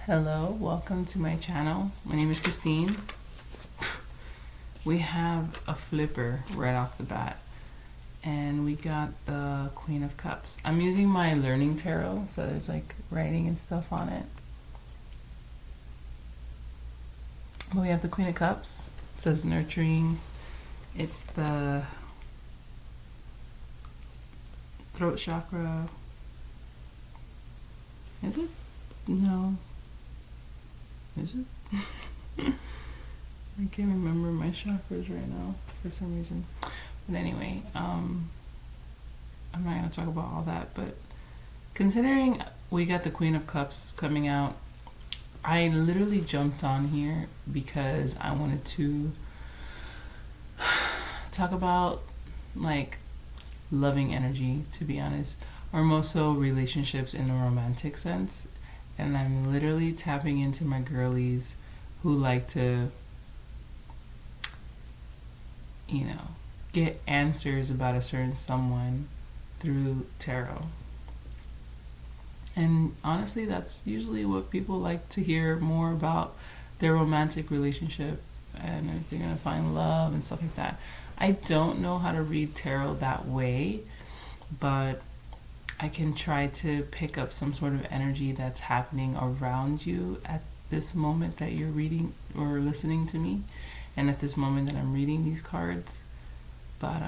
Hello, welcome to my channel. My name is Christine. We have a flipper right off the bat, and we got the Queen of Cups. I'm using my Learning Tarot, so there's like writing and stuff on it. But we have the Queen of Cups. It says nurturing. It's the throat chakra. Is it? No. Is it? I can't remember my chakras right now for some reason. But anyway, I'm not going to talk about all that. But considering we got the Queen of Cups coming out, I literally jumped on here because I wanted to talk about like loving energy, to be honest, or more so relationships in a romantic sense. And I'm literally tapping into my girlies who like to, get answers about a certain someone through tarot. And honestly, that's usually what people like to hear more about their romantic relationship, and if they're going to find love and stuff like that. I don't know how to read tarot that way, but I can try to pick up some sort of energy that's happening around you at this moment that you're reading or listening to me, and at this moment that I'm reading these cards. But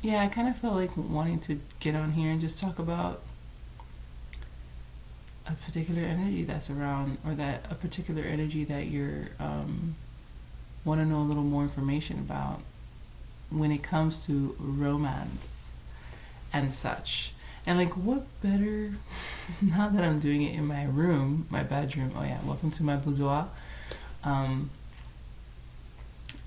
yeah, I kind of felt like wanting to get on here and just talk about a particular energy that's around, or that a particular energy that you're want to know a little more information about when it comes to romance and such. And like, what better, now that I'm doing it in my room, my bedroom. Oh yeah, welcome to my boudoir.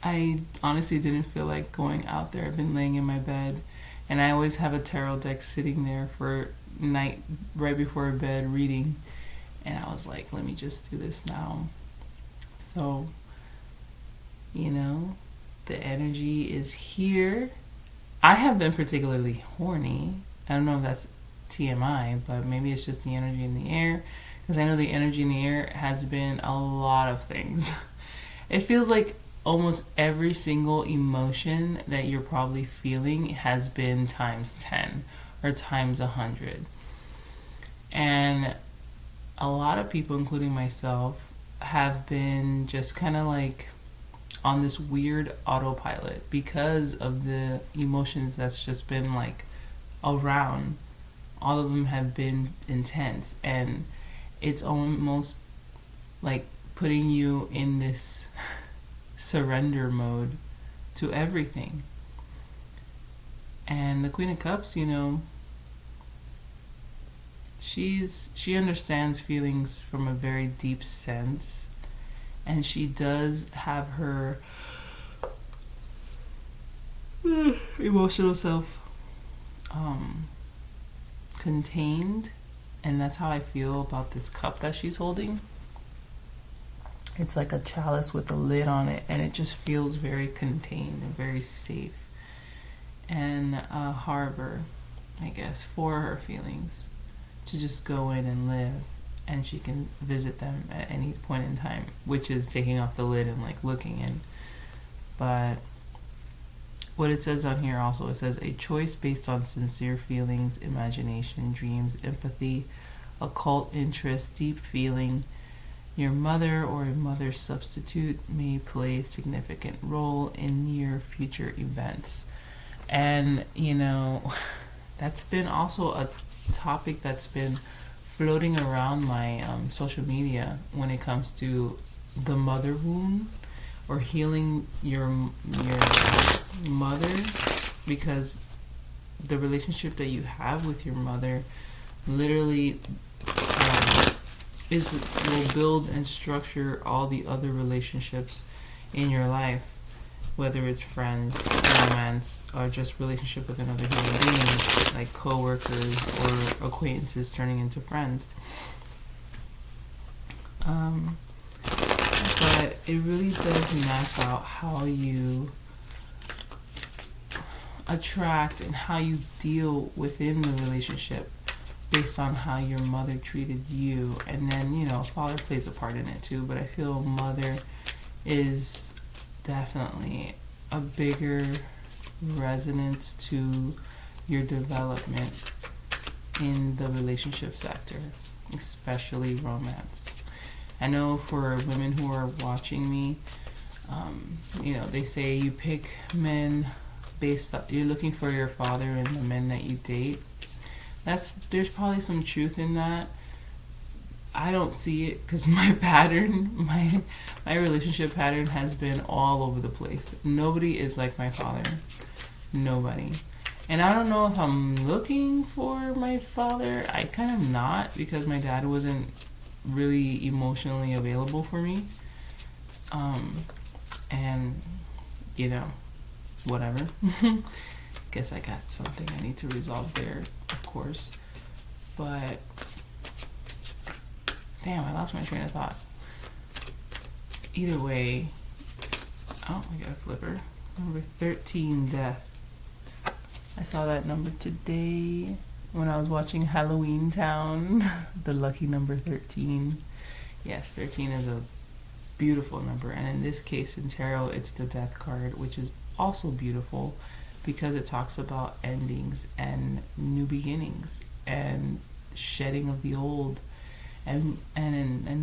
I honestly didn't feel like going out there. I've been laying in my bed, and I always have a tarot deck sitting there for night, right before bed, reading. And I was like, let me just do this now. So, the energy is here. I have been particularly horny. I don't know if that's TMI, but maybe it's just the energy in the air, because I know the energy in the air has been a lot of things. It feels like almost every single emotion that you're probably feeling has been times 10 or times 100. And a lot of people, including myself, have been just kind of like on this weird autopilot because of the emotions that's just been like around. All of them have been intense, and it's almost like putting you in this surrender mode to everything. And the Queen of Cups, she understands feelings from a very deep sense, and she does have her emotional self contained, and that's how I feel about this cup that she's holding. It's like a chalice with a lid on it, and it just feels very contained and very safe, and a harbor, I guess, for her feelings to just go in and live, and she can visit them at any point in time, which is taking off the lid and like looking in. But what it says on here also, it says a choice based on sincere feelings, imagination, dreams, empathy, occult interest, deep feeling. Your mother or a mother substitute may play a significant role in near future events. And that's been also a topic that's been floating around my social media when it comes to the mother wound, or healing your mother, because the relationship that you have with your mother literally will build and structure all the other relationships in your life, whether it's friends, romance, or just relationship with another human being, like co-workers or acquaintances turning into friends. But it really does map out how you attract and how you deal within the relationship based on how your mother treated you. And then, father plays a part in it too, but I feel mother is definitely a bigger resonance to your development in the relationship sector, especially romance. I know for women who are watching me, they say you pick men based on, you're looking for your father in the men that you date. There's probably some truth in that. I don't see it because my pattern, my relationship pattern has been all over the place. Nobody is like my father. Nobody. And I don't know if I'm looking for my father. I kind of not, because my dad wasn't really emotionally available for me. And, whatever. Guess I got something I need to resolve there, of course. But, damn, I lost my train of thought. Either way, I got a flipper. Number 13, death. I saw that number today when I was watching Halloween Town. The lucky number 13. Yes, 13 is a beautiful number. And in this case, in tarot, it's the death card, which is also beautiful because it talks about endings and new beginnings and shedding of the old and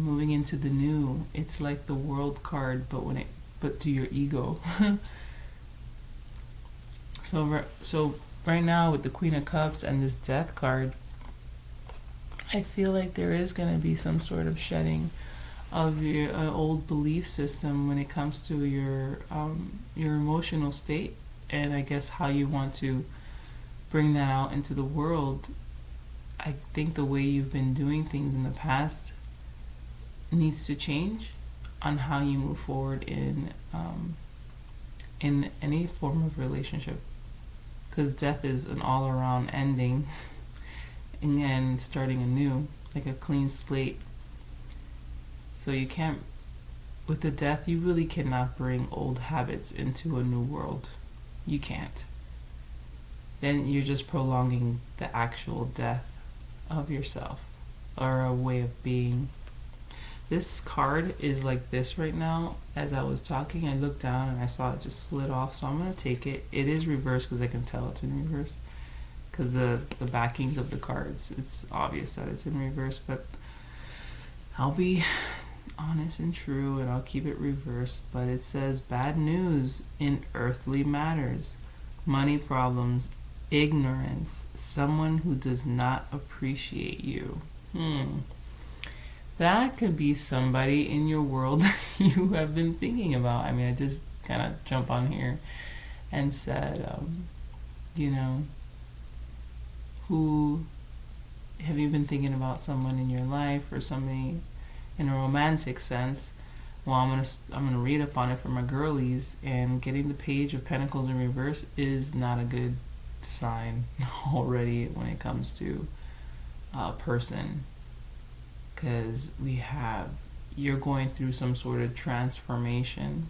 moving into the new. It's like the world card, but to your ego. So right now with the Queen of Cups and this Death card, I feel like there is going to be some sort of shedding of your old belief system when it comes to your emotional state, and I guess how you want to bring that out into the world. I think the way you've been doing things in the past needs to change on how you move forward in any form of relationship. Because death is an all-around ending and starting anew, like a clean slate. So you can't, with the death, you really cannot bring old habits into a new world. You can't. Then you're just prolonging the actual death of yourself or a way of being. This card is like this right now. As I was talking, I looked down and I saw it just slid off, so I'm going to take it. It is reversed because I can tell it's in reverse because the backings of the cards, it's obvious that it's in reverse, but I'll be honest and true and I'll keep it reversed. But it says bad news in earthly matters, money problems, ignorance, someone who does not appreciate you. That could be somebody in your world that you have been thinking about. I mean, I just kind of jump on here and said, who have you been thinking about? Someone in your life or somebody in a romantic sense? Well, I'm gonna read up on it for my girlies, and getting the Page of Pentacles in reverse is not a good sign already when it comes to a person. Because you're going through some sort of transformation,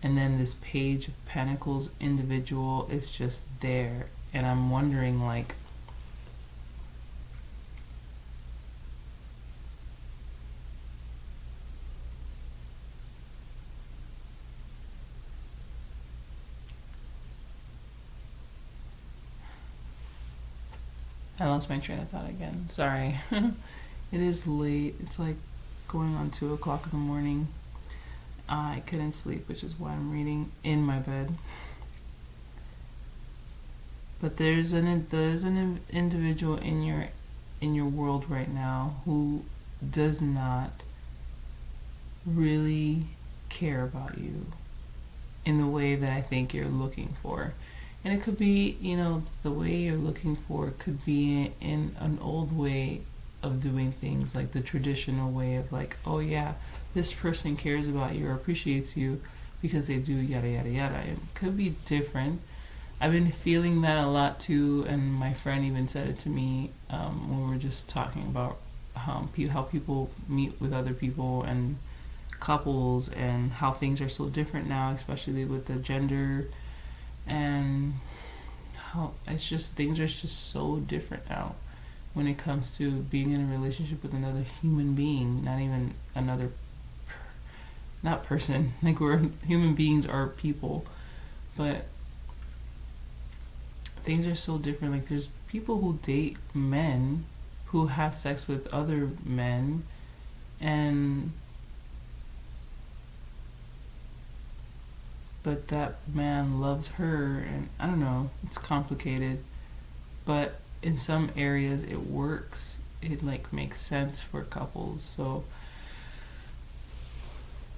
and then this Page of Pentacles individual is just there, and I'm wondering, like, I lost my train of thought again. Sorry. It is late. It's like going on 2 o'clock in the morning. I couldn't sleep, which is why I'm reading in my bed. But there's an individual in your world right now who does not really care about you in the way that I think you're looking for. And it could be, the way you're looking for could be in an old way of doing things, like the traditional way of like, oh yeah, this person cares about you or appreciates you because they do yada yada yada. It could be different. I've been feeling that a lot too, and my friend even said it to me when we were just talking about how people meet with other people and couples, and how things are so different now, especially with the gender, and how it's just things are just so different now when it comes to being in a relationship with another human being, not even another, not person. Like, we're human beings are people, but things are so different. Like, there's people who date men who have sex with other men, and but that man loves her, and I don't know, it's complicated, but in some areas it works. It like makes sense for couples. So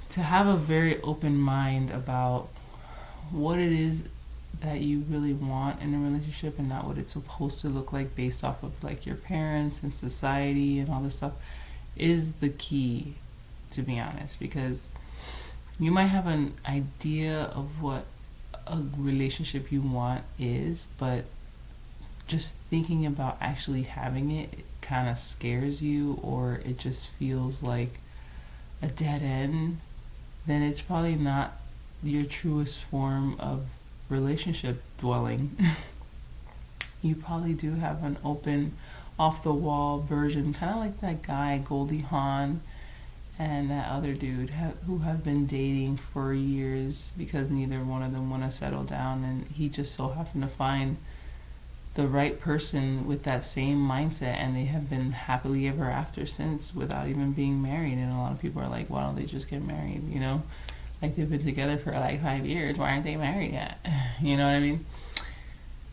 to have a very open mind about what it is that you really want in a relationship and not what it's supposed to look like based off of like your parents and society and all this stuff is the key, to be honest, because you might have an idea of what a relationship you want is, but just thinking about actually having it kind of scares you, or it just feels like a dead end, then it's probably not your truest form of relationship dwelling. You probably do have an open, off the wall version, kind of like that guy, Goldie Hawn, and that other dude who have been dating for years because neither one of them want to settle down, and he just so happened to find the right person with that same mindset, and they have been happily ever after since without even being married. And a lot of people are like, why don't they just get married, you know? Like, they've been together for like 5 years, why aren't they married yet? You know what I mean?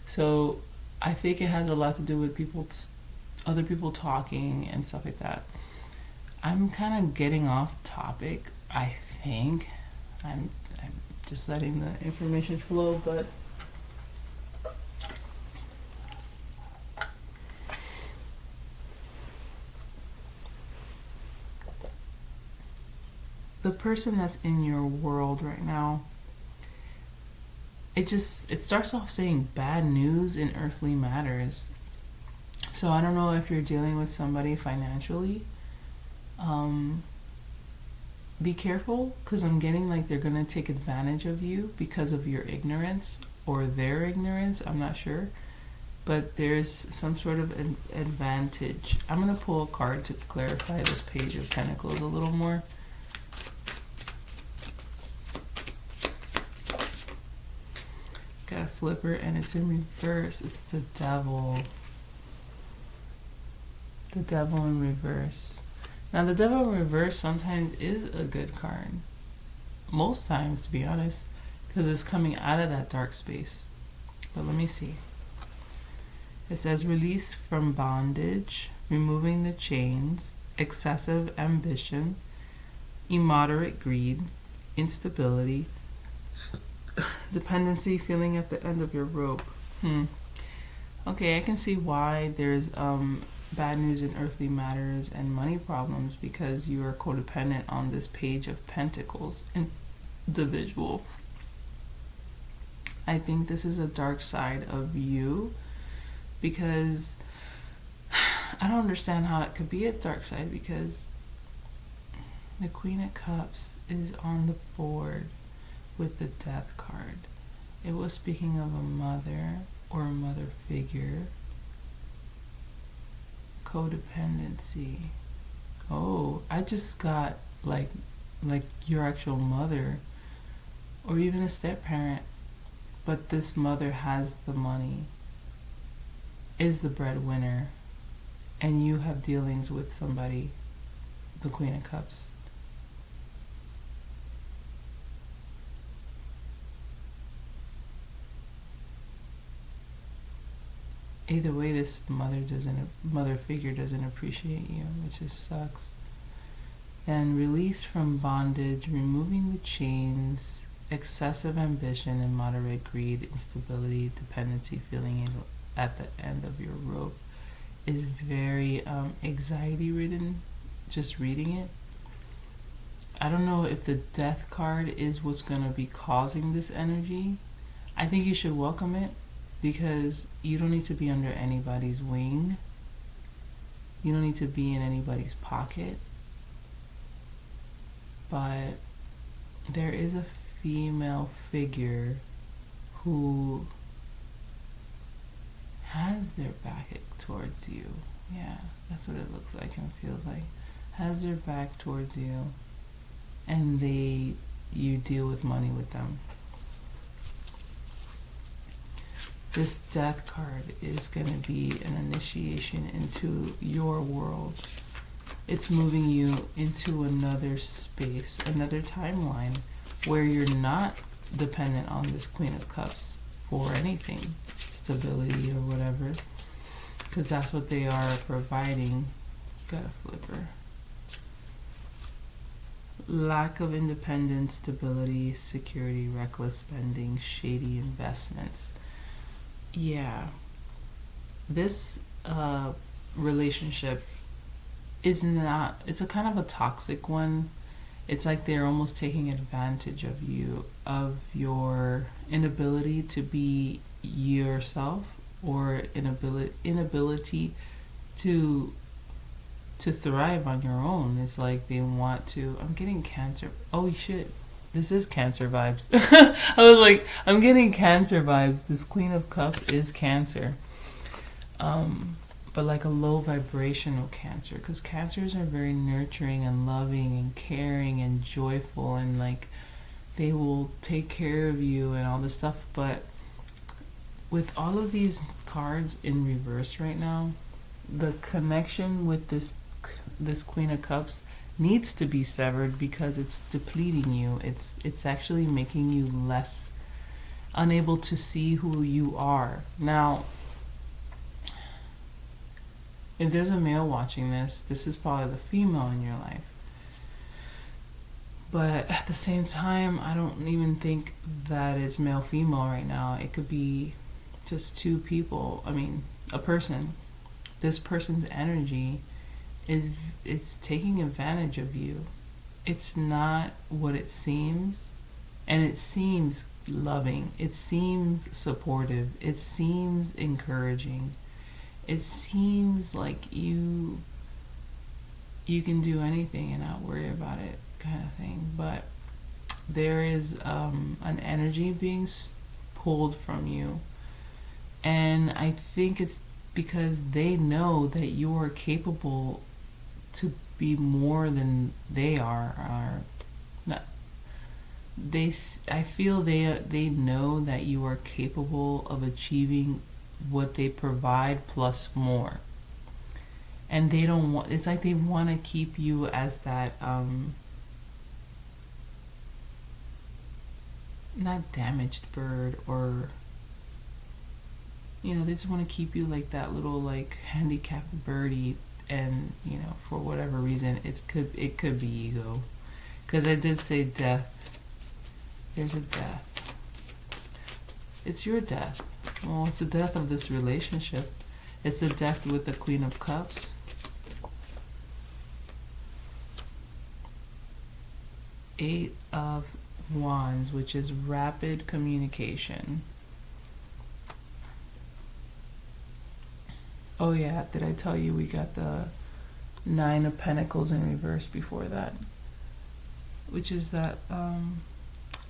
So I think it has a lot to do with other people talking and stuff like that. I'm kind of getting off topic, I think. I'm just letting the information flow, but the person that's in your world right now, it starts off saying bad news in earthly matters. So I don't know if you're dealing with somebody financially. Be careful, because I'm getting like they're gonna take advantage of you because of your ignorance or their ignorance. I'm not sure, but there's some sort of an advantage. I'm gonna pull a card to clarify this Page of Pentacles a little more. Got a flipper and it's in reverse. It's the Devil. The Devil in reverse. Now, the Devil in reverse sometimes is a good card. Most times, to be honest, because it's coming out of that dark space. But let me see. It says release from bondage, removing the chains, excessive ambition, immoderate greed, instability, dependency, feeling at the end of your rope. Okay, I can see why there's bad news in earthly matters and money problems, because you are codependent on this Page of Pentacles individual. I think this is a dark side of you, because I don't understand how it could be its dark side, because the Queen of Cups is on the board with the Death card. It was speaking of a mother or a mother figure. Codependency. Oh, I just got like your actual mother, or even a step parent, but this mother has the money, is the breadwinner, and you have dealings with somebody, the Queen of Cups. Either way, this mother figure doesn't appreciate you, which just sucks. Then release from bondage, removing the chains, excessive ambition, immoderate greed, instability, dependency, feeling at the end of your rope is very anxiety ridden, just reading it. I don't know if the Death card is what's going to be causing this energy. I think you should welcome it, because you don't need to be under anybody's wing. You don't need to be in anybody's pocket. But there is a female figure who has their back towards you. Yeah, that's what it looks like and feels like. Has their back towards you, and you deal with money with them. This death card is going to be an initiation into your world. It's moving you into another space, another timeline where you're not dependent on this Queen of Cups for anything, stability or whatever, because that's what they are providing. Got a flipper. Lack of independence, stability, security, reckless spending, shady investments. Yeah, this relationship is not, it's a kind of a toxic one. It's like they're almost taking advantage of you, of your inability to be yourself, or inability to thrive on your own. It's like they want to. I'm getting Cancer. Oh shit. This is Cancer vibes. I was like, I'm getting Cancer vibes. This Queen of Cups is Cancer. But like a low vibrational Cancer, because Cancers are very nurturing and loving and caring and joyful, and like they will take care of you and all this stuff. But with all of these cards in reverse right now, the connection with this Queen of Cups needs to be severed, because it's depleting you. It's actually making you less unable to see who you are. Now, if there's a male watching this is probably the female in your life. But at the same time, I don't even think that it's male female right now. It could be just two people. I mean, a person. This person's energy it's taking advantage of you. It's not what it seems, and it seems loving. It seems supportive. It seems encouraging. It seems like you can do anything and not worry about it, kind of thing. But there is an energy being pulled from you, and I think it's because they know that you're capable to be more than they are. Or not, I feel they know that you are capable of achieving what they provide plus more, and they don't want. It's like they want to keep you as that not damaged bird, or they just want to keep you like that little like handicapped birdie. And for whatever reason, it could be ego, because I did say death. There's a death. It's your death. Well, it's the death of this relationship. It's the death with the Queen of Cups. Eight of Wands, which is rapid communication. Oh yeah, did I tell you we got the Nine of Pentacles in reverse before that? Which is that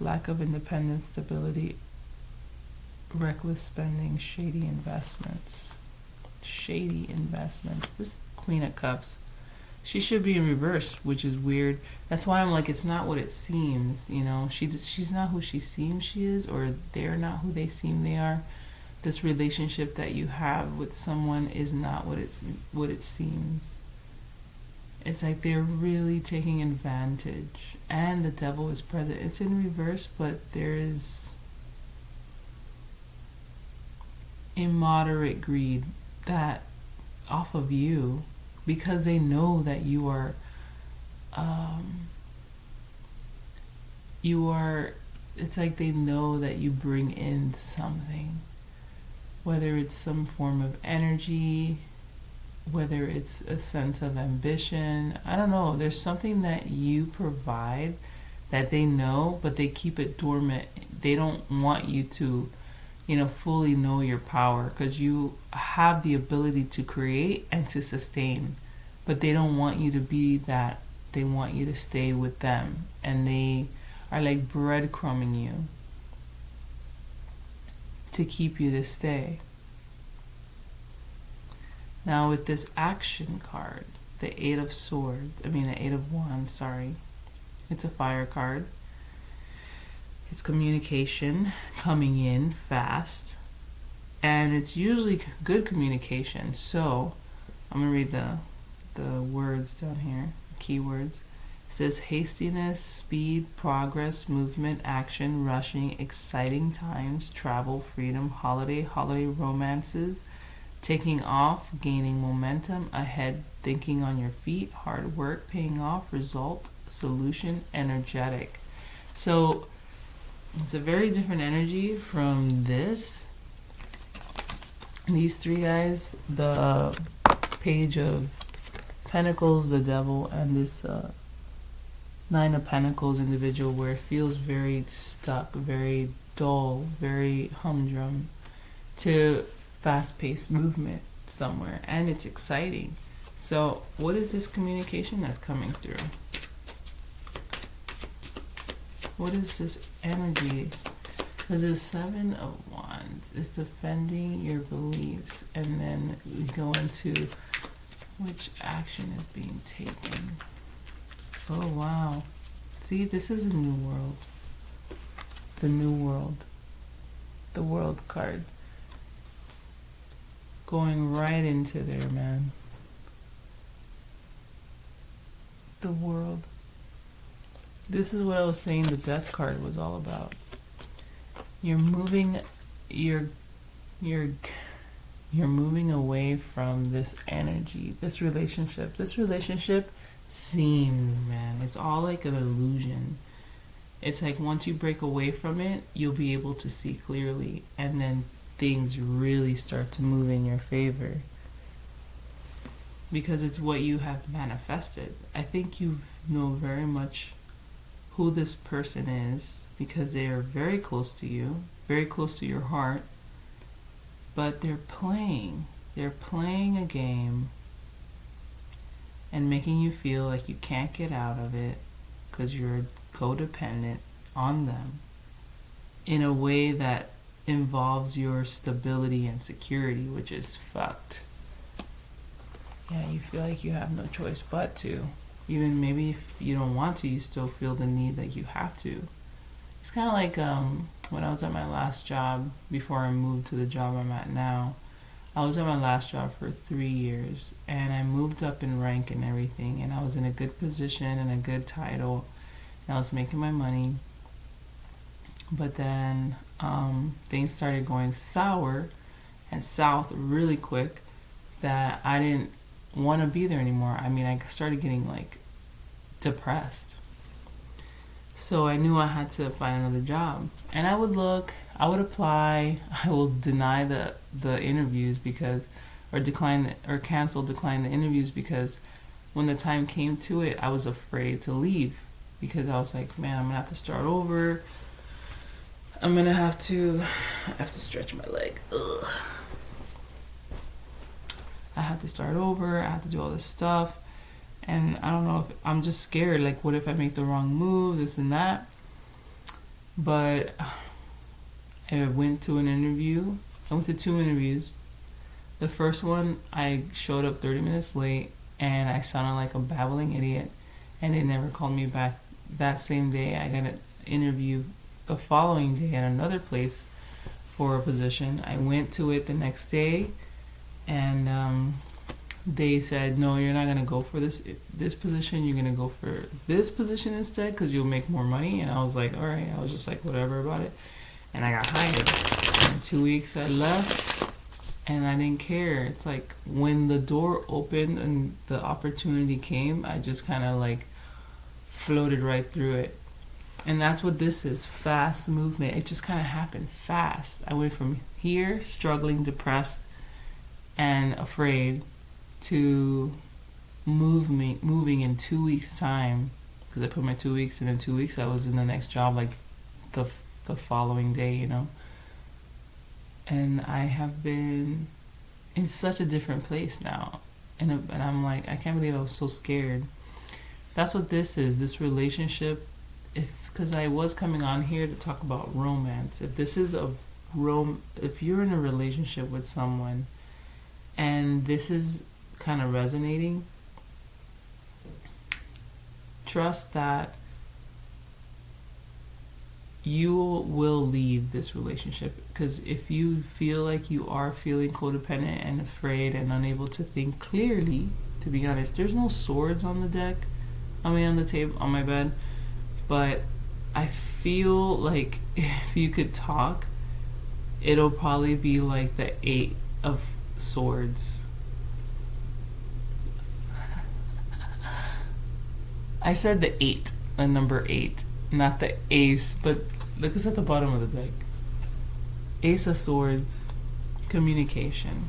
lack of independence, stability, reckless spending, shady investments. Shady investments. This Queen of Cups, she should be in reverse, which is weird. That's why I'm like, it's not what it seems. She's not who she seems she is, or they're not who they seem they are. This relationship that you have with someone is not what it seems. It's like they're really taking advantage, and the devil is present. It's in reverse, but there is immoderate greed that off of you, because they know that you are it's like they know that you bring in something. Whether it's some form of energy, whether it's a sense of ambition, I don't know. There's something that you provide that they know, but they keep it dormant. They don't want you to, fully know your power, because you have the ability to create and to sustain, but they don't want you to be that. They want you to stay with them, and they are like breadcrumbing you to keep you to stay. Now with this action card, the the Eight of Wands, sorry. It's a fire card. It's communication coming in fast. And it's usually good communication. So I'm going to read the words down here, keywords. It says hastiness, speed, progress, movement, action, rushing, exciting times, travel, freedom, holiday romances, taking off, gaining momentum, ahead, thinking on your feet, hard work, paying off, result, solution, energetic. So it's a very different energy from this. These three guys, the Page of Pentacles, the Devil, and this Nine of Pentacles individual, where it feels very stuck, very dull, very humdrum, to fast-paced movement somewhere, and it's exciting. So what is this communication that's coming through? What is this energy? Because the Seven of Wands is defending your beliefs, and then we go into which action is being taken. Oh wow. See, this is a new world. The new world. The World card. Going right into there, man. The World. This is what I was saying the Death card was all about. You're moving you're moving away from this energy, this relationship. This relationship seems, man, it's all like an illusion. It's like once you break away from it, you'll be able to see clearly, and then things really start to move in your favor. Because it's what you have manifested. I think you know very much who this person is, because they are very close to you, very close to your heart, but they're playing a game and making you feel like you can't get out of it because you're codependent on them in a way that involves your stability and security, which is fucked. Yeah, you feel like you have no choice but to. Even maybe if you don't want to, you still feel the need that you have to. It's kind of like when I was at my last job, before I moved to the job I'm at now. I was at my last job for 3 years, and I moved up in rank and everything, and I was in a good position and a good title, and I was making my money. But then things started going sour and south really quick, that I didn't want to be there anymore. I mean, I started getting like depressed. So I knew I had to find another job. And I would look, I would apply, I will deny the interviews because, or decline the interviews, because when the time came to it, I was afraid to leave, because I was like, man, I'm gonna have to start over. I have to stretch my leg. Ugh. I have to start over, I have to do all this stuff. And I don't know, if I'm just scared, like what if I make the wrong move, this and that. But I went to an interview. I went to 2 interviews. The first one, I showed up 30 minutes late, and I sounded like a babbling idiot, and they never called me back. That same day, I got an interview the following day at another place for a position. I went to it the next day, and they said, no, you're not going to go for this position. You're going to go for this position instead because you'll make more money. And I was like, all right. I was just like, whatever about it. And I got hired. In 2 weeks, I left, and I didn't care. It's like when the door opened and the opportunity came, I just kind of like floated right through it. And that's what this is, fast movement. It just kind of happened fast. I went from here, struggling, depressed, and afraid, to moving in 2 weeks' time, because I put my 2 weeks, and in 2 weeks I was in the next job like the following day, you know. And I have been in such a different place now, and I'm like, I can't believe I was so scared. That's what this is, this relationship. Because I was coming on here to talk about romance. If this is if you're in a relationship with someone, and this is kind of resonating, trust that you will leave this relationship. Because if you feel like you are feeling codependent and afraid and unable to think clearly, to be honest, there's no swords on the deck, on the table, on my bed, but I feel like if you could talk, it'll probably be like the 8 of Swords. I said the 8, the number 8, not the ace, but look, it's at the bottom of the deck. Ace of Swords, communication,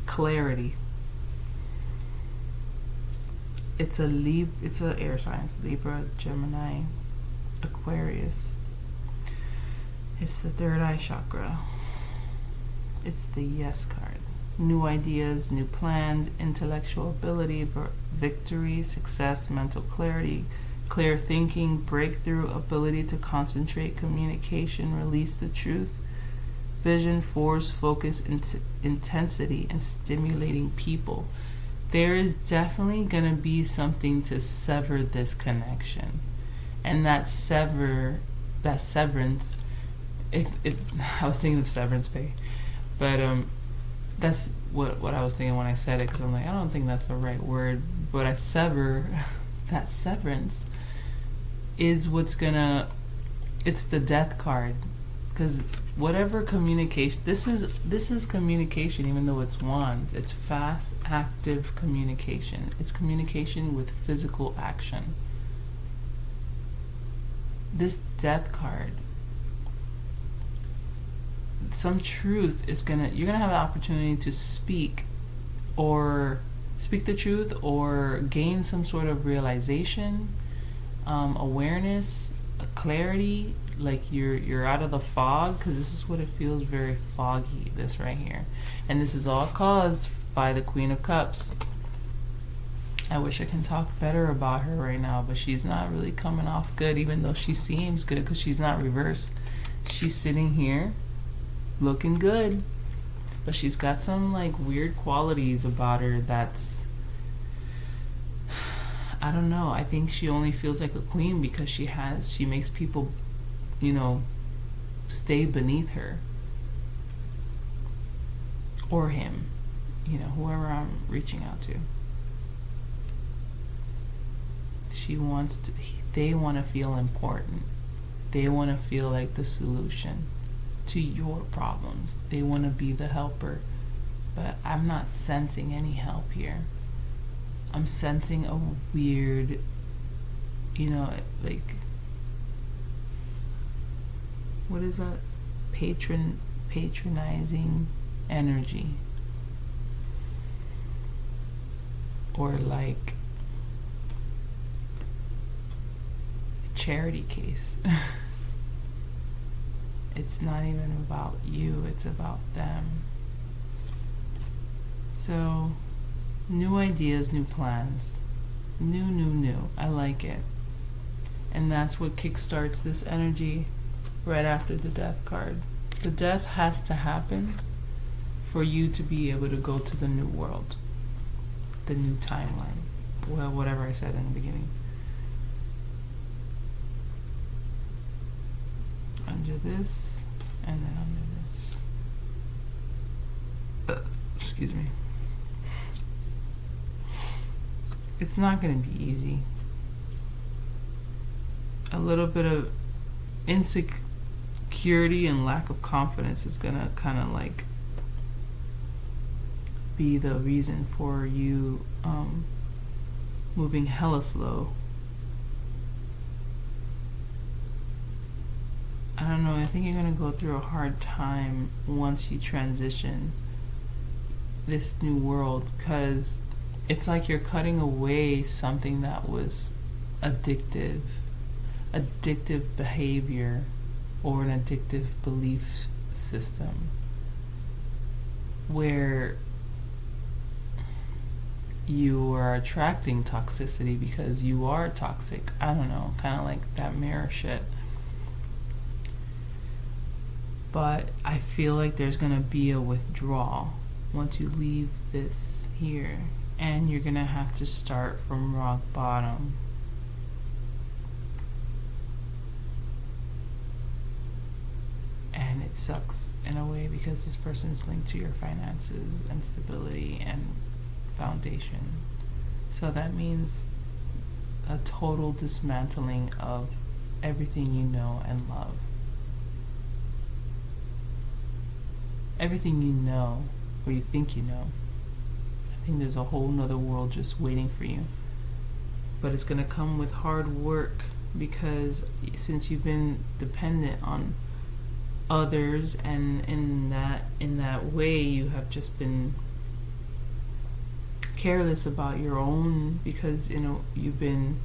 clarity. It's a air signs, Libra, Gemini, Aquarius. It's the third eye chakra. It's the yes card. New ideas, new plans, intellectual ability, victory, success, mental clarity, clear thinking, breakthrough, ability to concentrate, communication, release the truth, vision, force, focus, intensity, and stimulating people. There is definitely going to be something to sever this connection. And that severance, if I was thinking of Severance Pay, but that's what I was thinking when I said it, because I'm like, I don't think that's the right word, but I sever, that severance is what's gonna, it's the death card, because whatever communication, this is communication, even though it's wands, it's fast, active communication. It's communication with physical action. This death card, some truth is you're gonna have the opportunity to speak the truth, or gain some sort of realization, awareness, clarity, like you're out of the fog, because this is what it feels, very foggy, this right here. And this is all caused by the Queen of Cups. I wish I can talk better about her right now, but she's not really coming off good, even though she seems good, because she's not reversed. She's sitting here looking good, but she's got some like weird qualities about her that's, I don't know, I think she only feels like a queen because she makes people, stay beneath her, or him, whoever I'm reaching out to. They want to feel important. They want to feel like the solution to your problems. They want to be the helper. But I'm not sensing any help here. I'm sensing a weird, like, what is that? Patronizing energy. Or like a charity case. It's not even about you, it's about them. So, new ideas, new plans. New. I like it. And that's what kickstarts this energy right after the death card. The death has to happen for you to be able to go to the new world, the new timeline. Well, whatever I said in the beginning. Under this, and then under this. Excuse me. It's not going to be easy. A little bit of insecurity and lack of confidence is going to kind of like be the reason for you moving hella slow. I don't know, I think you're going to go through a hard time once you transition this new world, because it's like you're cutting away something that was addictive behavior, or an addictive belief system, where you are attracting toxicity because you are toxic. I don't know, kind of like that mirror shit. But I feel like there's going to be a withdrawal once you leave this here. And you're going to have to start from rock bottom. And it sucks in a way because this person's linked to your finances and stability and foundation. So that means a total dismantling of everything you know and love. Everything you know, or you think you know. I think there's a whole nother world just waiting for you. But it's going to come with hard work, because since you've been dependent on others, and in that way you have just been careless about your own, because you've been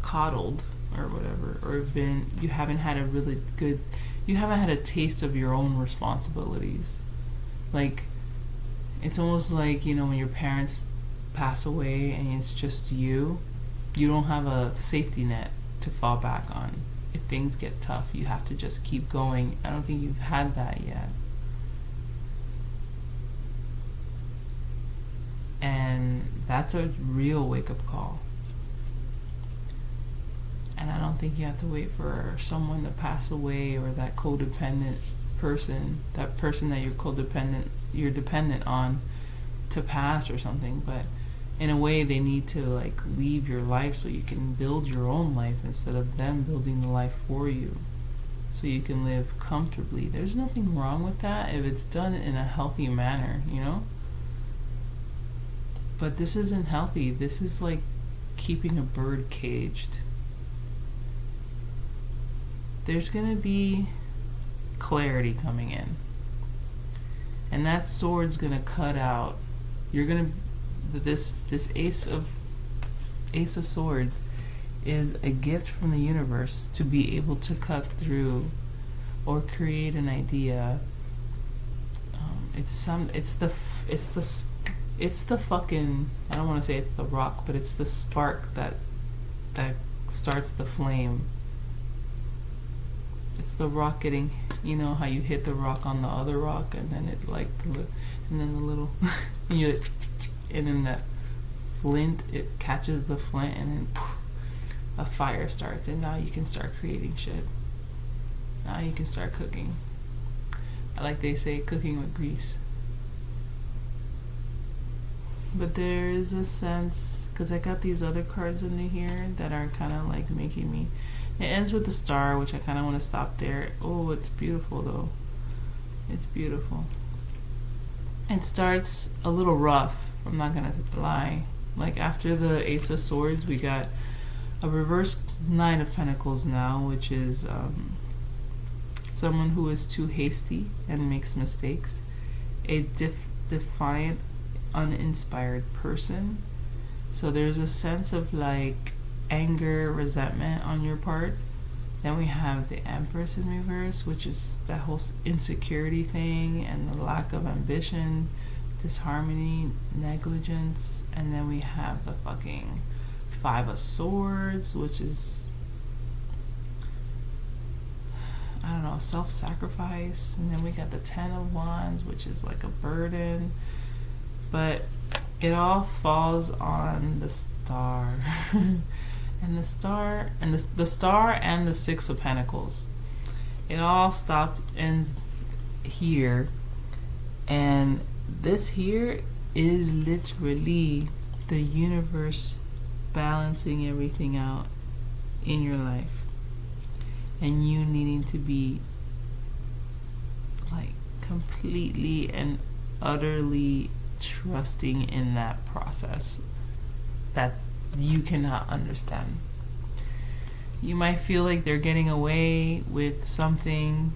coddled or whatever, or you haven't had a taste of your own responsibilities. Like, it's almost like, when your parents pass away and it's just you don't have a safety net to fall back on. If things get tough, you have to just keep going. I don't think you've had that yet. And that's a real wake-up call. And I don't think you have to wait for someone to pass away, or that codependent person, that you're dependent on, to pass or something. But in a way, they need to leave your life so you can build your own life instead of them building the life for you, so you can live comfortably. There's nothing wrong with that if it's done in a healthy manner, But this isn't healthy. This is like keeping a bird caged. There's going to be clarity coming in. And that sword's going to cut out. You're going to... This Ace of Swords is a gift from the universe to be able to cut through or create an idea. It's the fucking... I don't want to say it's the rock, but it's the spark that starts the flame. It's the rock getting, how you hit the rock on the other rock, and then and then that flint, it catches the flint, and then a fire starts, and now you can start creating shit. Now you can start cooking. Like they say, cooking with grease. But there is a sense, because I got these other cards under here that are kind of like making me... It ends with the star, which I kind of want to stop there. Oh, it's beautiful though. It's beautiful. It starts a little rough, I'm not going to lie. Like, after the Ace of Swords, we got a reverse Nine of Pentacles now, which is someone who is too hasty and makes mistakes. A defiant, uninspired person. So there's a sense of anger, resentment on your part. Then we have the Empress in reverse, which is that whole insecurity thing and the lack of ambition, disharmony, negligence. And then we have the fucking Five of Swords, which is, I don't know, self-sacrifice. And then we got the Ten of Wands, which is like a burden. But it all falls on the Star. And the Star and the Star and the Six of Pentacles. It all ends here. And this here is literally the universe balancing everything out in your life. And you needing to be completely and utterly trusting in that process that you cannot understand. You might feel like they're getting away with something,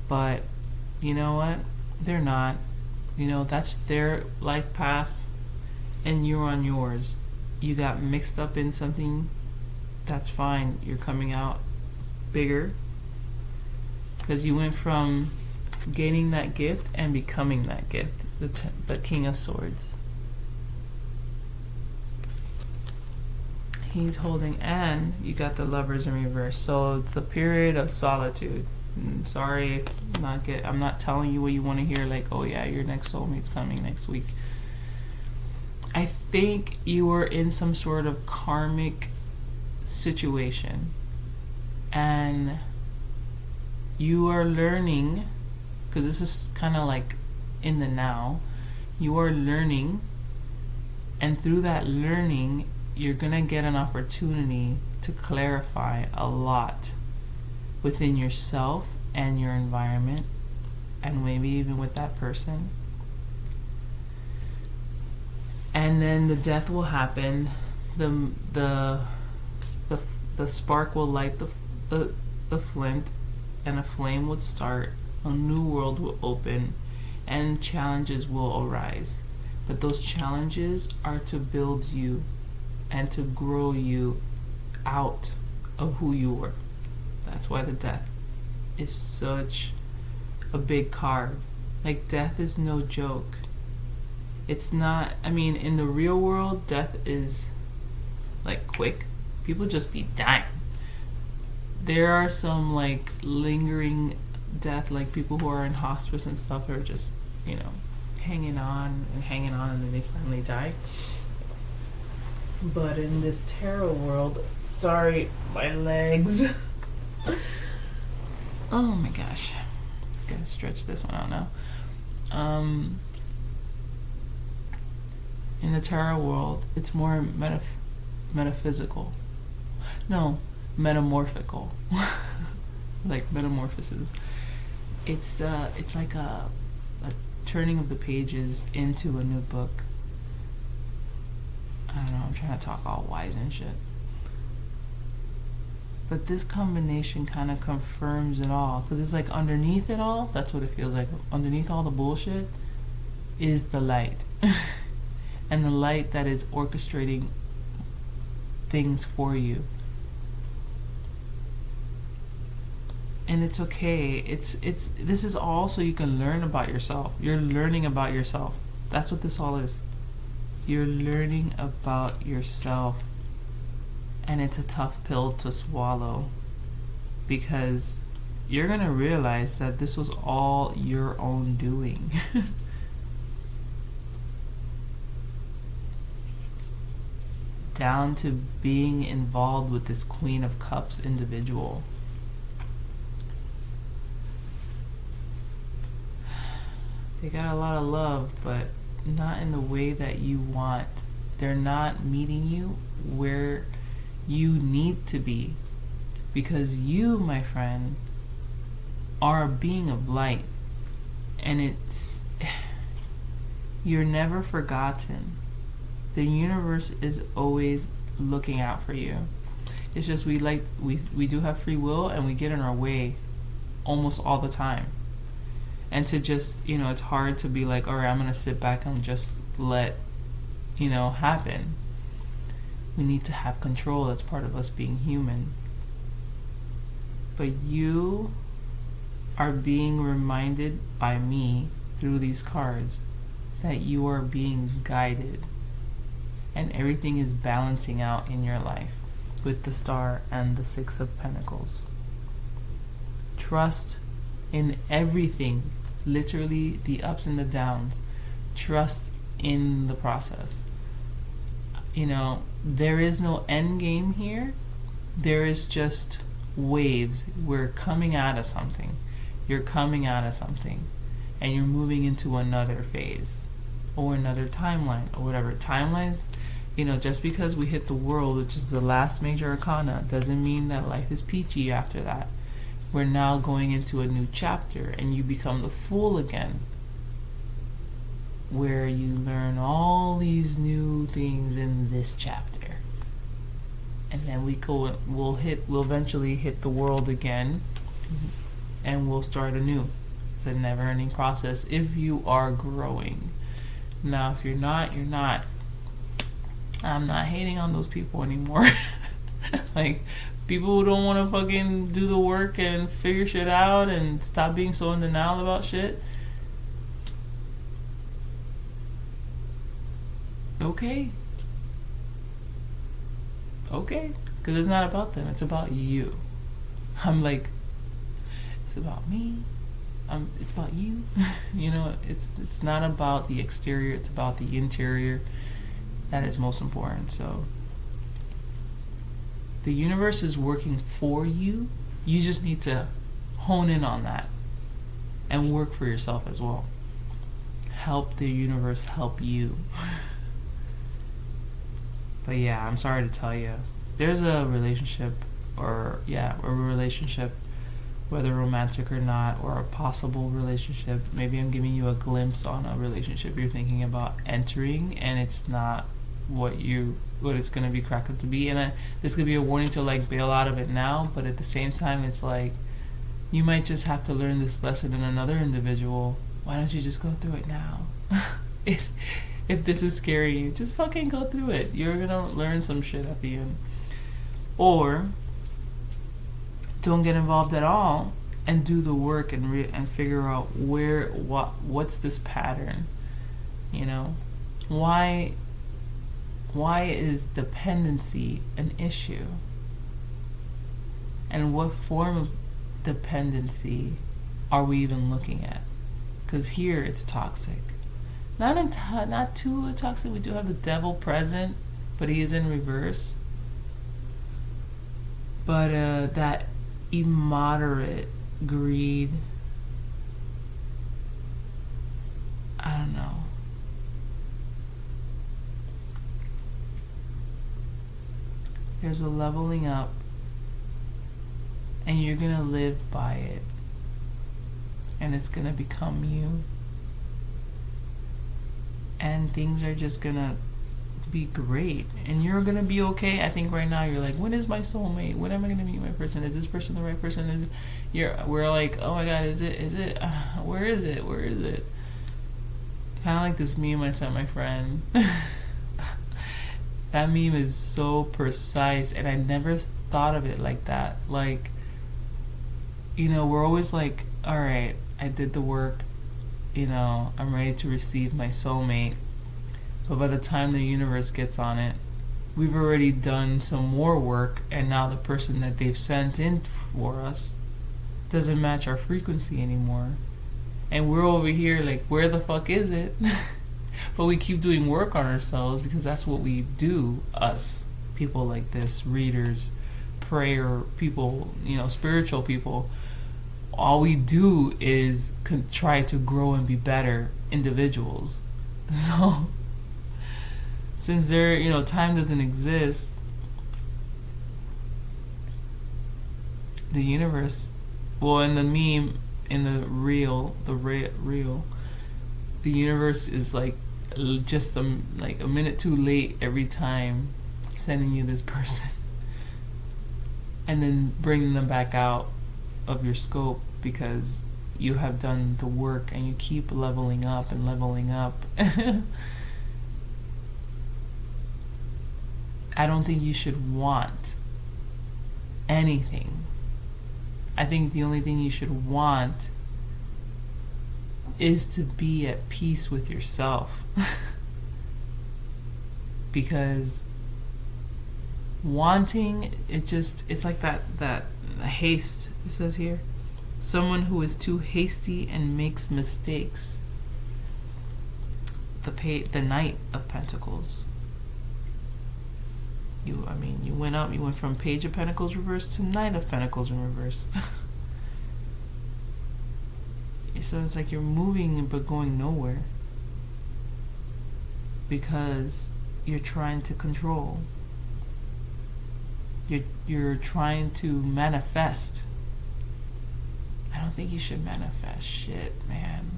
but you know what? They're not. That's their life path, and you're on yours. You got mixed up in something, that's fine. You're coming out bigger, because you went from gaining that gift and becoming that gift, the King of Swords. He's holding, and you got the Lovers in reverse. So it's a period of solitude. Sorry, I'm not telling you what you want to hear, like, oh yeah, your next soulmate's coming next week. I think you are in some sort of karmic situation, and you are learning, because this is kind of like in the now, you are learning, and through that learning, you're gonna get an opportunity to clarify a lot within yourself and your environment, and maybe even with that person. And then the death will happen. The spark will light the flint, and a flame would start. A new world will open, and challenges will arise. But those challenges are to build you and to grow you out of who you were. That's why the death is such a big card. Like, death is no joke. It's not, I mean, in the real world, death is like quick. People just be dying. There are some like lingering death, like people who are in hospice and stuff are just, hanging on, and then they finally die. But in this tarot world, sorry, my legs. Oh my gosh. Gotta stretch this one out now. In the tarot world, it's more metaphysical. No, metamorphical. Like metamorphosis. It's like a turning of the pages into a new book. I don't know, I'm trying to talk all wise and shit. But this combination kind of confirms it all, because it's like underneath it all, that's what it feels like. Underneath all the bullshit is the light. And the light that is orchestrating things for you. And it's okay. This is all so you can learn about yourself. You're learning about yourself. That's what this all is. You're learning about yourself. And it's a tough pill to swallow, because you're going to realize that this was all your own doing. Down to being involved with this Queen of Cups individual. They got a lot of love, but not in the way that you want. They're not meeting you where you need to be, because you, my friend, are a being of light, and you're never forgotten. The universe is always looking out for you. It's just we do have free will, and we get in our way almost all the time. And to just, it's hard to be like, all right, I'm going to sit back and just let, happen. We need to have control. That's part of us being human. But you are being reminded by me through these cards that you are being guided. And everything is balancing out in your life with the Star and the Six of Pentacles. Trust in everything, literally the ups and the downs. Trust in the process. There is no end game here. There is just waves. We're coming out of something. You're coming out of something. And you're moving into another phase. Or another timeline. Or whatever. Timelines, just because we hit the world, which is the last major arcana, doesn't mean that life is peachy after that. We're now going into a new chapter, and you become the Fool again, where you learn all these new things in this chapter. And then we'll eventually hit the world again, and we'll start anew. It's a never-ending process if you are growing. Now, if you're not, you're not. I'm not hating on those people anymore. Like, people who don't want to fucking do the work and figure shit out and stop being so in denial about shit. Okay. Because it's not about them. It's about you. I'm like, it's about me. It's about you. You know, it's not about the exterior, it's about the interior. That is most important. So the universe is working for you. You just need to hone in on that and work for yourself as well. Help the universe help you. But yeah, I'm sorry to tell you, there's a relationship, whether romantic or not, or a possible relationship. Maybe I'm giving you a glimpse on a relationship you're thinking about entering, and it's not what it's gonna be cracked up to be. And this could be a warning to like bail out of it now, but at the same time, it's like you might just have to learn this lesson in another individual. Why don't you just go through it now? If this is scaring you, just fucking go through it. You're gonna learn some shit at the end. Or don't get involved at all and do the work and figure out what's this pattern. You know, why is dependency an issue? And what form of dependency are we even looking at? Because here it's toxic. Not too toxic. We do have the devil present, but he is in reverse. But that immoderate greed, I don't know. There's a leveling up, and you're gonna live by it, and it's gonna become you, and things are just gonna be great, and you're gonna be okay. I think right now you're like, when is my soulmate? When am I gonna meet my person? Is this person the right person? We're like, oh my god, is it where is it kind of like this meme I sent my friend. That meme is so precise, and I never thought of it like that. Like, you know, we're always like, all right, I did the work, you know, I'm ready to receive my soulmate. But by the time the universe gets on it, we've already done some more work, and now the person that they've sent in for us doesn't match our frequency anymore. And we're over here like, where the fuck is it? But we keep doing work on ourselves because that's what we do, us, people like this, readers, prayer people, you know, spiritual people. All we do is try to grow and be better individuals. So, since time doesn't exist, the universe, well, in the meme, in the real, the universe is like just like a minute too late every time sending you this person, and then bringing them back out of your scope because you have done the work and you keep leveling up and leveling up. I don't think you should want anything. I think the only thing you should want is to be at peace with yourself. Because wanting, it's like that haste, it says here. Someone who is too hasty and makes mistakes. The Knight of Pentacles. You went from Page of Pentacles reverse to Knight of Pentacles in reverse. So it's like you're moving but going nowhere because you're trying to control. You're trying to manifest. I don't think you should manifest shit, man.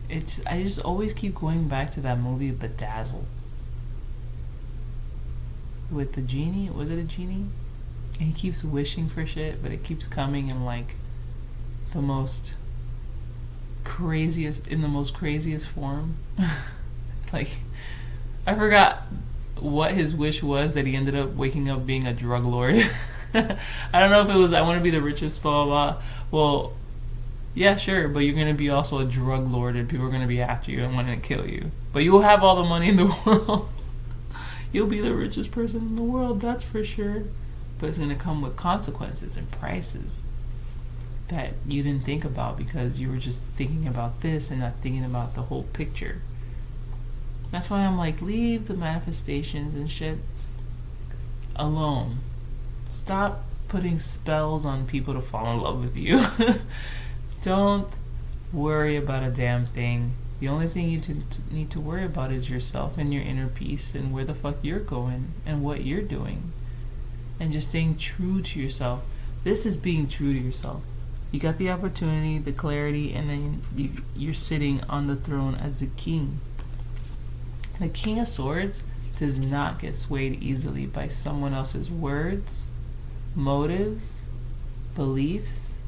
I just always keep going back to that movie Bedazzled. With the genie, was it a genie? And he keeps wishing for shit, but it keeps coming in like the most craziest form. Like, I forgot what his wish was that he ended up waking up being a drug lord. I don't know if it was, I want to be the richest, blah, blah, blah. Well, yeah, sure, but you're going to be also a drug lord and people are going to be after you and wanting to kill you. But you'll have all the money in the world. You'll be the richest person in the world, that's for sure. But it's going to come with consequences and prices. that you didn't think about because you were just thinking about this and not thinking about the whole picture. That's why I'm like, leave the manifestations and shit alone. Stop putting spells on people to fall in love with you. Don't worry about a damn thing. The only thing you need to worry about is yourself and your inner peace and where the fuck you're going and what you're doing. And just staying true to yourself. This is being true to yourself. You got the opportunity, the clarity, and then you're sitting on the throne as the king. The King of Swords does not get swayed easily by someone else's words, motives, beliefs,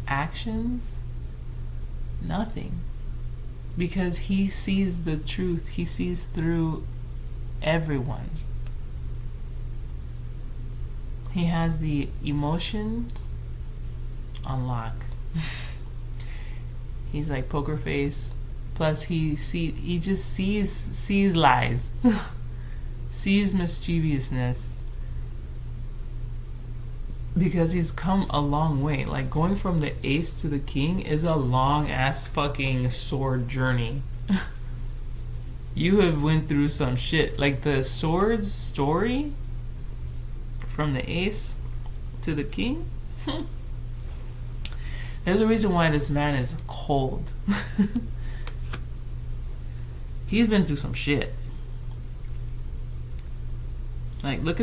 actions, nothing. Because he sees the truth. He sees through everyone. He has the emotions on lock. He's like poker face. Plus he just sees lies. Sees mischievousness. Because he's come a long way. Like going from the ace to the king is a long ass fucking sword journey. You have went through some shit. Like the swords story from the ace to the king. There's a reason why this man is cold. He's been through some shit. Like look,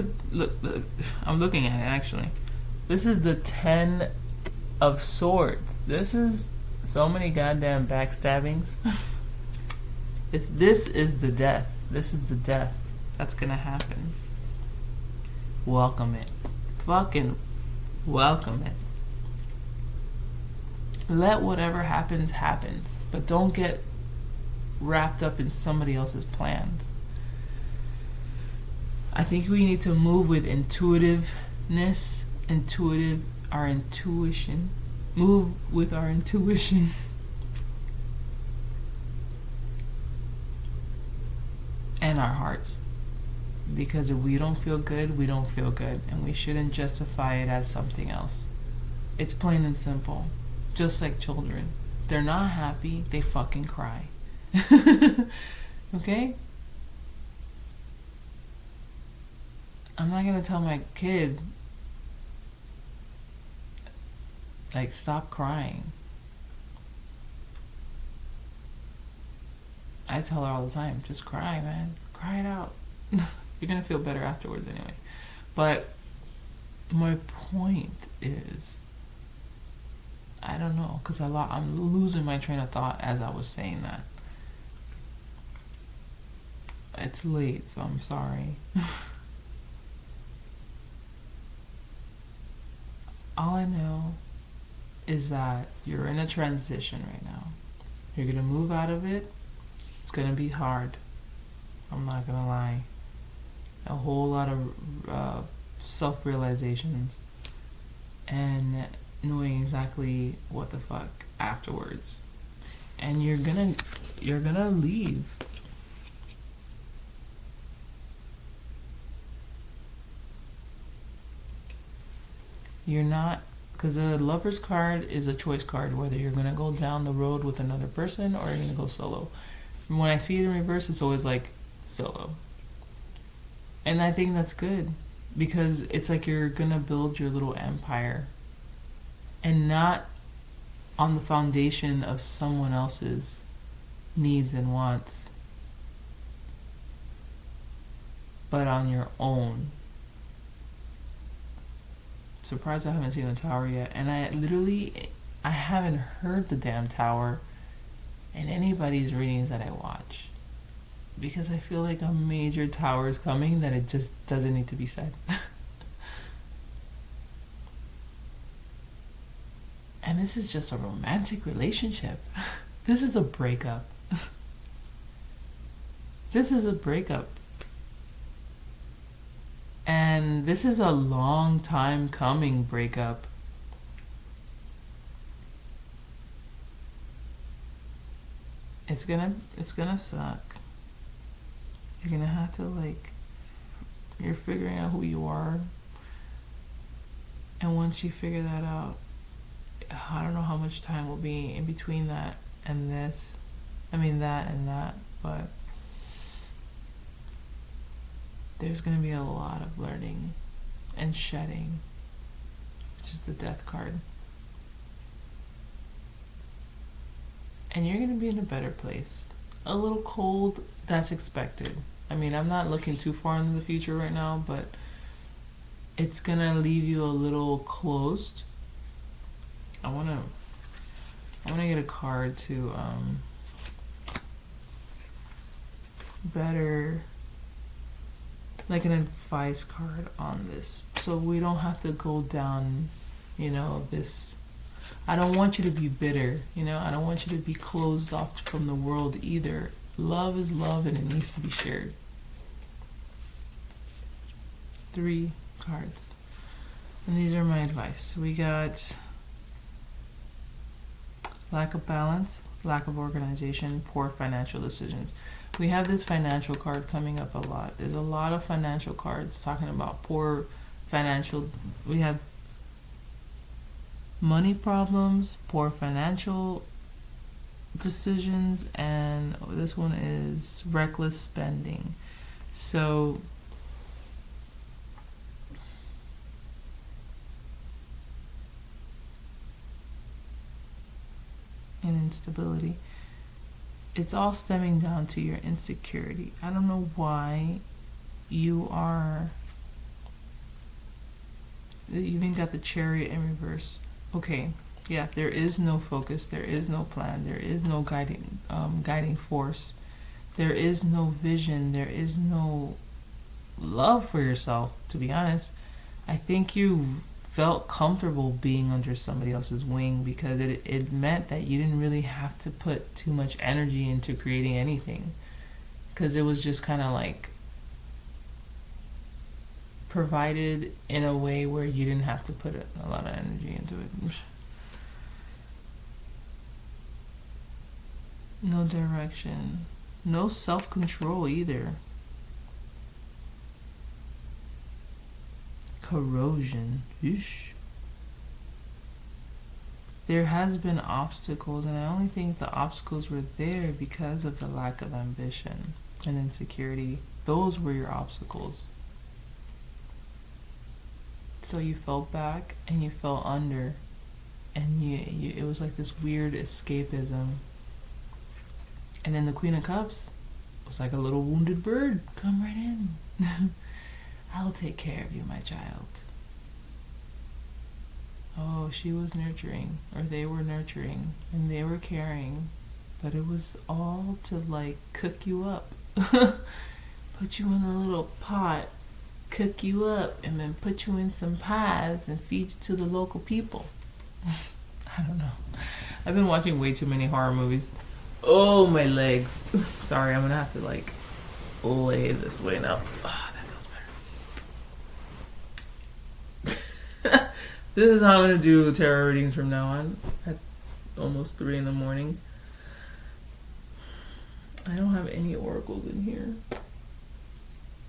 I'm looking at it actually. This is the 10 of Swords. This is so many goddamn backstabbings. This is the death. This is the death that's gonna happen. Welcome it. Fucking welcome it. Let whatever happens, happens. But don't get wrapped up in somebody else's plans. I think we need to move with intuitiveness. Our intuition. Move with our intuition. And our hearts. Because if we don't feel good, we don't feel good. And we shouldn't justify it as something else. It's plain and simple. Just like children. They're not happy, they fucking cry. Okay? I'm not gonna tell my kid, like, stop crying. I tell her all the time, just cry, man. Cry it out. You're gonna feel better afterwards anyway. But my point is, I don't know, because I'm losing my train of thought as I was saying that. It's late, so I'm sorry. All I know is that you're in a transition right now. You're going to move out of it. It's going to be hard. I'm not going to lie. A whole lot of self-realizations and knowing exactly what the fuck afterwards. And you're gonna leave. You're not, because a lover's card is a choice card, whether you're gonna go down the road with another person or you're gonna go solo. And when I see it in reverse, it's always like solo. And I think that's good, because it's like you're gonna build your little empire and not on the foundation of someone else's needs and wants, but on your own. Surprised I haven't seen the tower yet, and I haven't heard the damn tower in anybody's readings that I watch, because I feel like a major tower is coming that it just doesn't need to be said. And this is just a romantic relationship. This is a breakup. This is a breakup. And this is a long time coming breakup. It's gonna suck. You're gonna have to, you're figuring out who you are. And once you figure that out, I don't know how much time will be in between that and this. I mean, that and that, but there's going to be a lot of learning and shedding, which is the death card. And you're going to be in a better place. A little cold, that's expected. I mean, I'm not looking too far into the future right now, but it's going to leave you a little closed. I want to get a card to better, like an advice card on this, so we don't have to go down, this. I don't want you to be bitter, I don't want you to be closed off from the world either. Love is love and it needs to be shared. 3 cards. And these are my advice. We got lack of balance, lack of organization, poor financial decisions. We have this financial card coming up a lot. There's a lot of financial cards talking about poor financial. We have money problems, poor financial decisions, and this one is reckless spending. So and instability. It's all stemming down to your insecurity. I don't know why you even got the Chariot in reverse. Okay, yeah, there is no focus, there is no plan, there is no guiding force, there is no vision, there is no love for yourself, to be honest. I think you felt comfortable being under somebody else's wing because it meant that you didn't really have to put too much energy into creating anything, because it was just kind of like provided in a way where you didn't have to put a lot of energy into it. No direction, no self-control either. Corrosion. Eesh. There has been obstacles, and I only think the obstacles were there because of the lack of ambition and insecurity. Those were your obstacles. So you fell back and you fell under, and you it was like this weird escapism. And then the Queen of Cups was like a little wounded bird. Come right in. I'll take care of you, my child. Oh, she was nurturing, or they were nurturing, and they were caring, but it was all to like cook you up. Put you in a little pot, cook you up, and then put you in some pies and feed you to the local people. I don't know. I've been watching way too many horror movies. Oh, my legs. Sorry, I'm gonna have to like lay this way now. This is how I'm going to do tarot readings from now on at almost 3 in the morning. I don't have any oracles in here.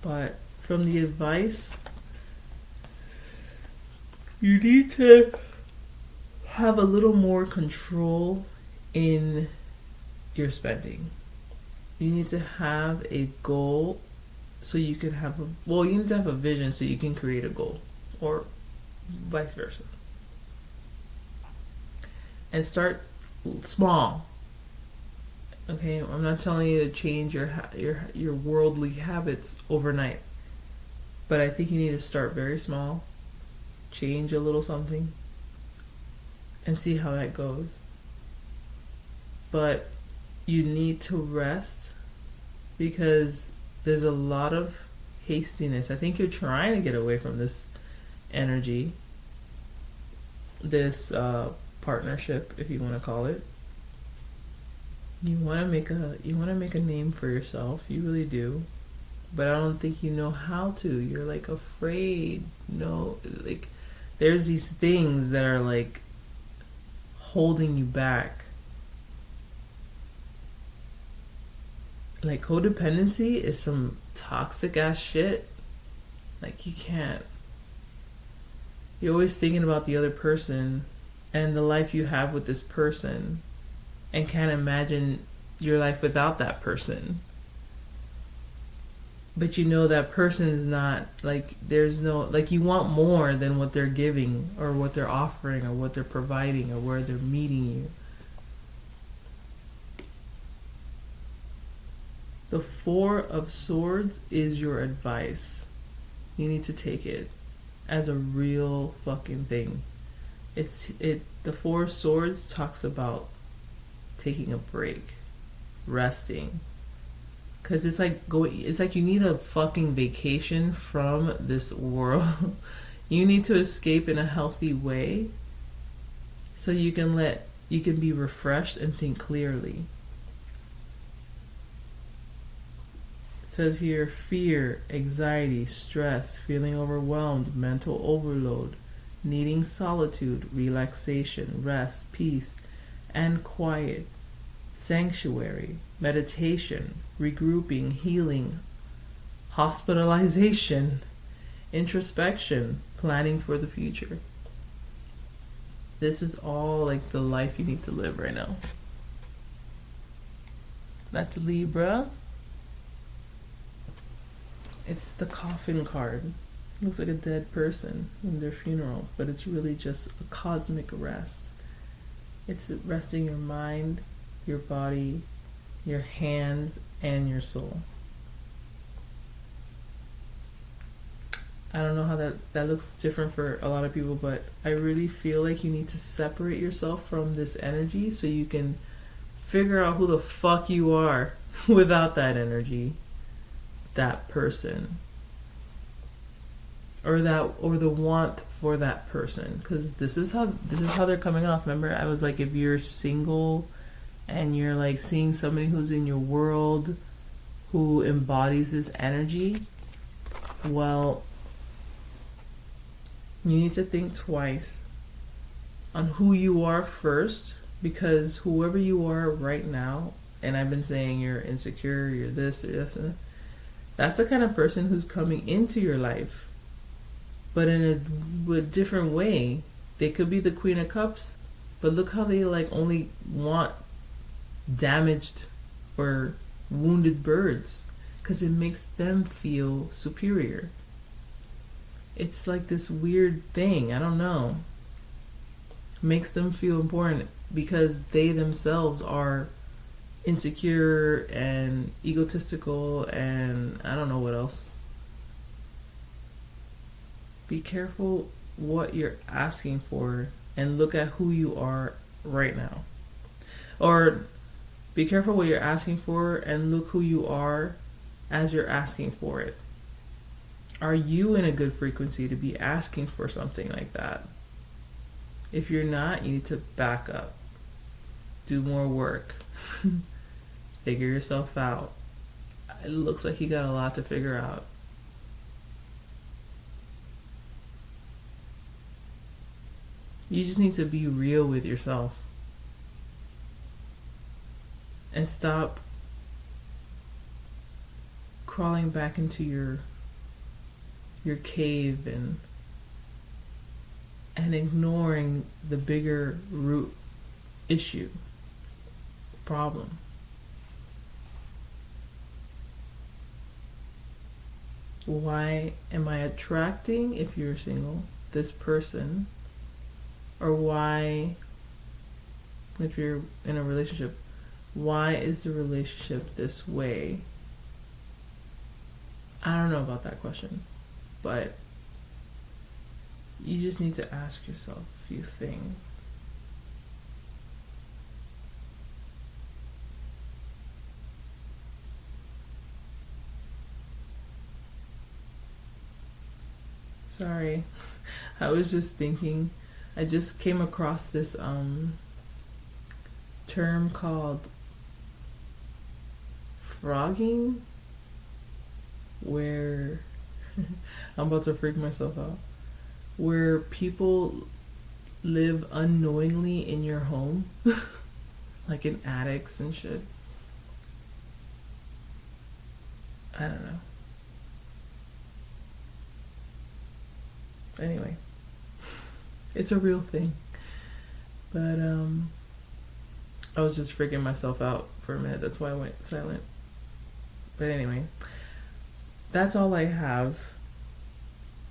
But from the advice, you need to have a little more control in your spending. You need to have a goal so you can have you need to have a vision so you can create a goal, or vice versa. And start small. Okay, I'm not telling you to change your worldly habits overnight, but I think you need to start very small, change a little something, and see how that goes. But you need to rest, because there's a lot of hastiness. I think you're trying to get away from this energy, this partnership, if you want to call it. You want to make a name for yourself. You really do, but I don't think you know how to. You're like afraid. No, like there's these things that are like holding you back. Like codependency is some toxic ass shit. Like you can't. You're always thinking about the other person, and the life you have with this person and can't imagine your life without that person. But you know that person is not, like, there's no, like, you want more than what they're giving or what they're offering or what they're providing or where they're meeting you. The Four of Swords is your advice. You need to take it as a real fucking thing. The Four of Swords talks about taking a break, resting. Cause it's like you need a fucking vacation from this world. You need to escape in a healthy way so you can be refreshed and think clearly. It says here, fear, anxiety, stress, feeling overwhelmed, mental overload, needing solitude, relaxation, rest, peace, and quiet, sanctuary, meditation, regrouping, healing, hospitalization, introspection, planning for the future. This is all like the life you need to live right now. That's Libra. It's the coffin card. It looks like a dead person in their funeral, but it's really just a cosmic rest. It's resting your mind, your body, your hands, and your soul. I don't know how that looks different for a lot of people, but I really feel like you need to separate yourself from this energy so you can figure out who the fuck you are without that energy, that person, or the want for that person. Because this is how they're coming off. Remember, I was like, if you're single and you're like seeing somebody who's in your world who embodies this energy, well, you need to think twice on who you are first, because whoever you are right now, and I've been saying you're insecure, you're this or this, and that's the kind of person who's coming into your life, but in a different way. They could be the Queen of Cups, but look how they like only want damaged or wounded birds, because it makes them feel superior. It's like this weird thing, I don't know. Makes them feel important because they themselves are insecure and egotistical and I don't know what else. Be careful what you're asking for and look at who you are right now. Or be careful what you're asking for and look who you are as you're asking for it. Are you in a good frequency to be asking for something like that? If you're not, you need to back up. Do more work. Figure yourself out. It looks like you got a lot to figure out. You just need to be real with yourself. And stop crawling back into your cave and ignoring the bigger root issue, problem. Why am I attracting, if you're single, this person? Or why, if you're in a relationship, why is the relationship this way? I don't know about that question, but you just need to ask yourself a few things. Sorry, I was just thinking, I just came across this term called frogging, where I'm about to freak myself out, where people live unknowingly in your home, like in attics and shit. I don't know. Anyway, it's a real thing. But I was just freaking myself out for a minute. That's why I went silent. But anyway, that's all I have.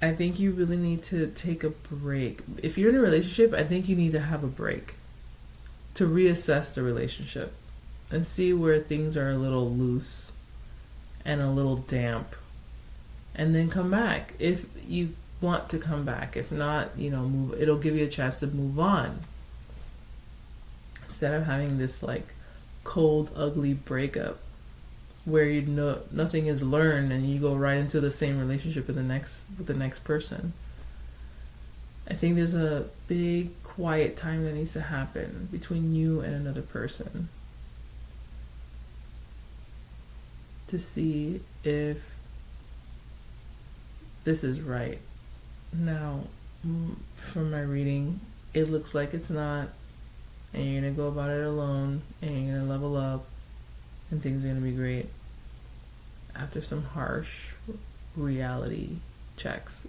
I think you really need to take a break. If you're in a relationship, I think you need to have a break to reassess the relationship and see where things are a little loose and a little damp. And then come back if you want to come back. If not, move. It'll give you a chance to move on. Instead of having this like cold, ugly breakup where nothing is learned and you go right into the same relationship with the next person. I think there's a big quiet time that needs to happen between you and another person to see if this is right. Now, from my reading, it looks like it's not, and you're gonna go about it alone, and you're gonna level up, and things are gonna be great after some harsh reality checks.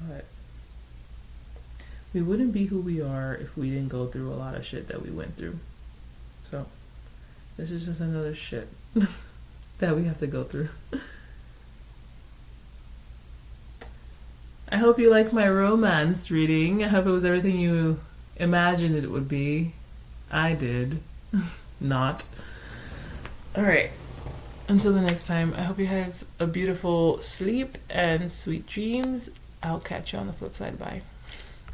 But we wouldn't be who we are if we didn't go through a lot of shit that we went through. So this is just another shit that we have to go through. I hope you like my romance reading. I hope it was everything you imagined it would be. I did. Not. Alright. Until the next time, I hope you have a beautiful sleep and sweet dreams. I'll catch you on the flip side. Bye.